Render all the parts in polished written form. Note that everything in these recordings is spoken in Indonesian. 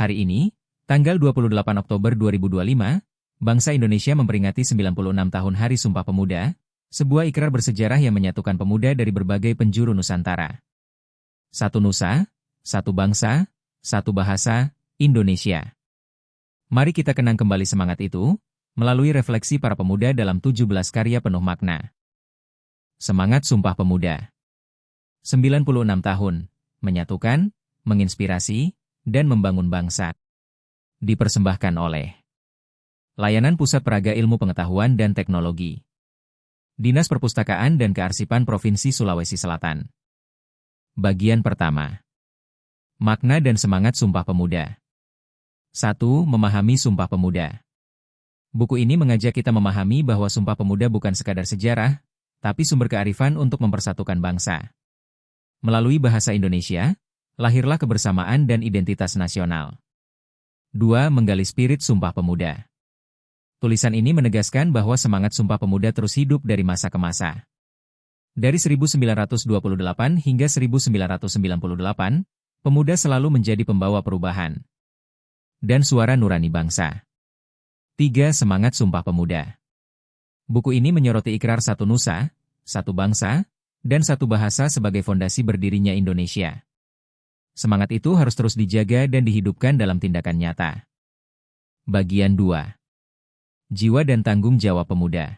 Hari ini, tanggal 28 Oktober 2025, bangsa Indonesia memperingati 96 tahun Hari Sumpah Pemuda, sebuah ikrar bersejarah yang menyatukan pemuda dari berbagai penjuru Nusantara. Satu Nusa, satu bangsa, satu bahasa, Indonesia. Mari kita kenang kembali semangat itu, melalui refleksi para pemuda dalam 17 karya penuh makna. Semangat Sumpah Pemuda. 96 tahun, menyatukan, menginspirasi, dan membangun bangsa. Dipersembahkan oleh Layanan Pusat Peraga Ilmu Pengetahuan dan Teknologi, Dinas Perpustakaan dan Kearsipan Provinsi Sulawesi Selatan. Bagian pertama. Makna dan semangat Sumpah Pemuda. 1. Memahami Sumpah Pemuda. Buku ini mengajak kita memahami bahwa Sumpah Pemuda bukan sekadar sejarah, tapi sumber kearifan untuk mempersatukan bangsa. Melalui bahasa Indonesia, lahirlah kebersamaan dan identitas nasional. 2. Menggali spirit Sumpah Pemuda. Tulisan ini menegaskan bahwa semangat Sumpah Pemuda terus hidup dari masa ke masa. Dari 1928 hingga 1998, pemuda selalu menjadi pembawa perubahan dan suara nurani bangsa. 3. Semangat Sumpah Pemuda. Buku ini menyoroti ikrar satu nusa, satu bangsa, dan satu bahasa sebagai fondasi berdirinya Indonesia. Semangat itu harus terus dijaga dan dihidupkan dalam tindakan nyata. Bagian 2. Jiwa dan Tanggung Jawab Pemuda.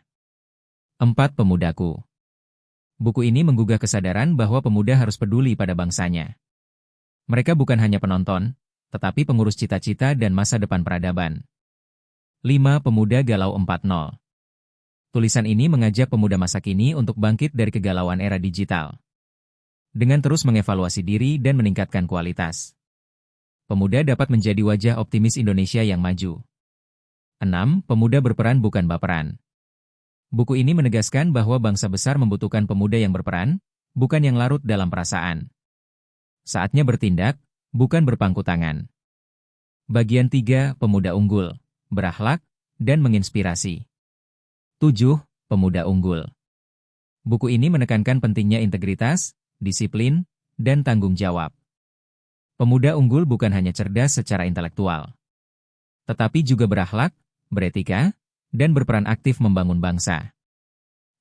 4. Pemudaku. Buku ini menggugah kesadaran bahwa pemuda harus peduli pada bangsanya. Mereka bukan hanya penonton, tetapi pengurus cita-cita dan masa depan peradaban. 5. Pemuda Galau 4.0. Tulisan ini mengajak pemuda masa kini untuk bangkit dari kegalauan era digital. Dengan terus mengevaluasi diri dan meningkatkan kualitas, pemuda dapat menjadi wajah optimis Indonesia yang maju. 6. Pemuda Berperan Bukan Baperan. Buku ini menegaskan bahwa bangsa besar membutuhkan pemuda yang berperan, bukan yang larut dalam perasaan. Saatnya bertindak, bukan berpangku tangan. Bagian 3. Pemuda Unggul, Berakhlak, dan Menginspirasi. 7. Pemuda Unggul. Buku ini menekankan pentingnya integritas, disiplin, dan tanggung jawab. Pemuda unggul bukan hanya cerdas secara intelektual, tetapi juga berakhlak, beretika, dan berperan aktif membangun bangsa.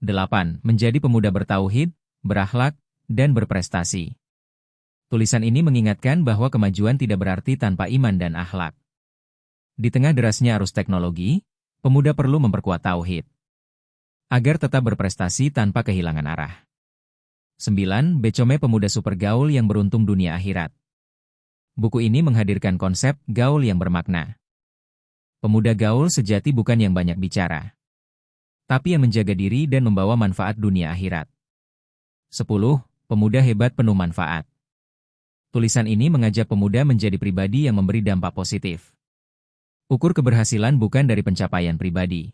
8. Menjadi pemuda bertauhid, berakhlak, dan berprestasi. Tulisan ini mengingatkan bahwa kemajuan tidak berarti tanpa iman dan akhlak. Di tengah derasnya arus teknologi, pemuda perlu memperkuat tauhid agar tetap berprestasi tanpa kehilangan arah. 9. Become Pemuda Super Gaul yang Beruntung Dunia Akhirat. Buku ini menghadirkan konsep gaul yang bermakna. Pemuda gaul sejati bukan yang banyak bicara, tapi yang menjaga diri dan membawa manfaat dunia akhirat. 10. Pemuda Hebat Penuh Manfaat. Tulisan ini mengajak pemuda menjadi pribadi yang memberi dampak positif. Ukur keberhasilan bukan dari pencapaian pribadi,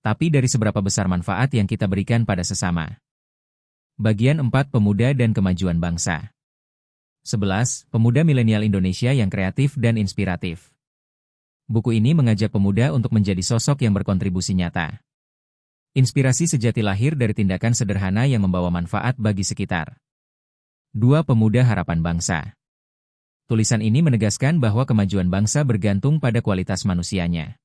tapi dari seberapa besar manfaat yang kita berikan pada sesama. Bagian 4. Pemuda dan Kemajuan Bangsa. 11. Pemuda Milenial Indonesia yang Kreatif dan Inspiratif. Buku ini mengajak pemuda untuk menjadi sosok yang berkontribusi nyata. Inspirasi sejati lahir dari tindakan sederhana yang membawa manfaat bagi sekitar. 2. Pemuda Harapan Bangsa. Tulisan ini menegaskan bahwa kemajuan bangsa bergantung pada kualitas manusianya.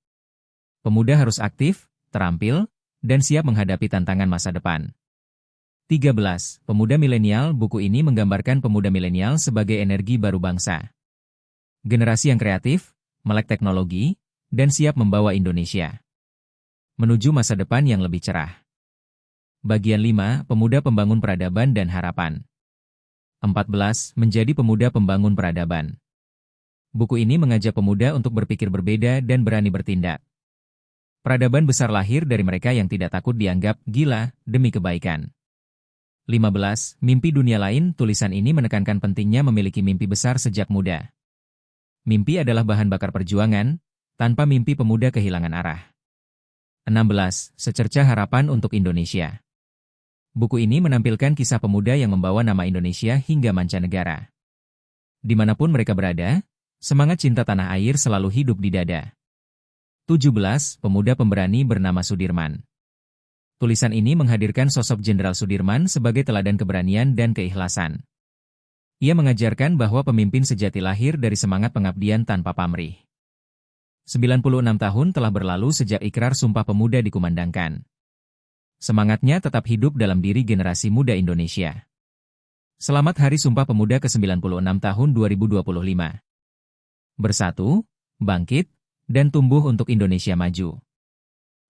Pemuda harus aktif, terampil, dan siap menghadapi tantangan masa depan. 13. Pemuda Milenial. Buku ini menggambarkan pemuda milenial sebagai energi baru bangsa. Generasi yang kreatif, melek teknologi, dan siap membawa Indonesia menuju masa depan yang lebih cerah. Bagian 5. Pemuda Pembangun Peradaban dan Harapan. 14. Menjadi Pemuda Pembangun Peradaban. Buku ini mengajak pemuda untuk berpikir berbeda dan berani bertindak. Peradaban besar lahir dari mereka yang tidak takut dianggap gila demi kebaikan. 15. Mimpi Dunia Lain. Tulisan ini menekankan pentingnya memiliki mimpi besar sejak muda. Mimpi adalah bahan bakar perjuangan, tanpa mimpi pemuda kehilangan arah. 16. Secercah Harapan untuk Indonesia. Buku ini menampilkan kisah pemuda yang membawa nama Indonesia hingga mancanegara. Dimanapun mereka berada, semangat cinta tanah air selalu hidup di dada. 17. Pemuda Pemberani bernama Sudirman. Tulisan ini menghadirkan sosok Jenderal Sudirman sebagai teladan keberanian dan keikhlasan. Ia mengajarkan bahwa pemimpin sejati lahir dari semangat pengabdian tanpa pamrih. 96 tahun telah berlalu sejak Ikrar Sumpah Pemuda dikumandangkan. Semangatnya tetap hidup dalam diri generasi muda Indonesia. Selamat Hari Sumpah Pemuda ke-96 tahun 2025. Bersatu, bangkit, dan tumbuh untuk Indonesia maju.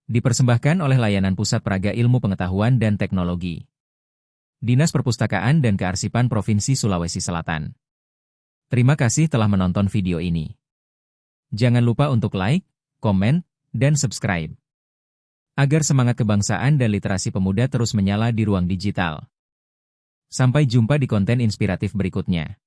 Dipersembahkan oleh Layanan Pusat Praga Ilmu Pengetahuan dan Teknologi, Dinas Perpustakaan dan Kearsipan Provinsi Sulawesi Selatan. Terima kasih telah menonton video ini. Jangan lupa untuk like, komen, dan subscribe. Agar semangat kebangsaan dan literasi pemuda terus menyala di ruang digital. Sampai jumpa di konten inspiratif berikutnya.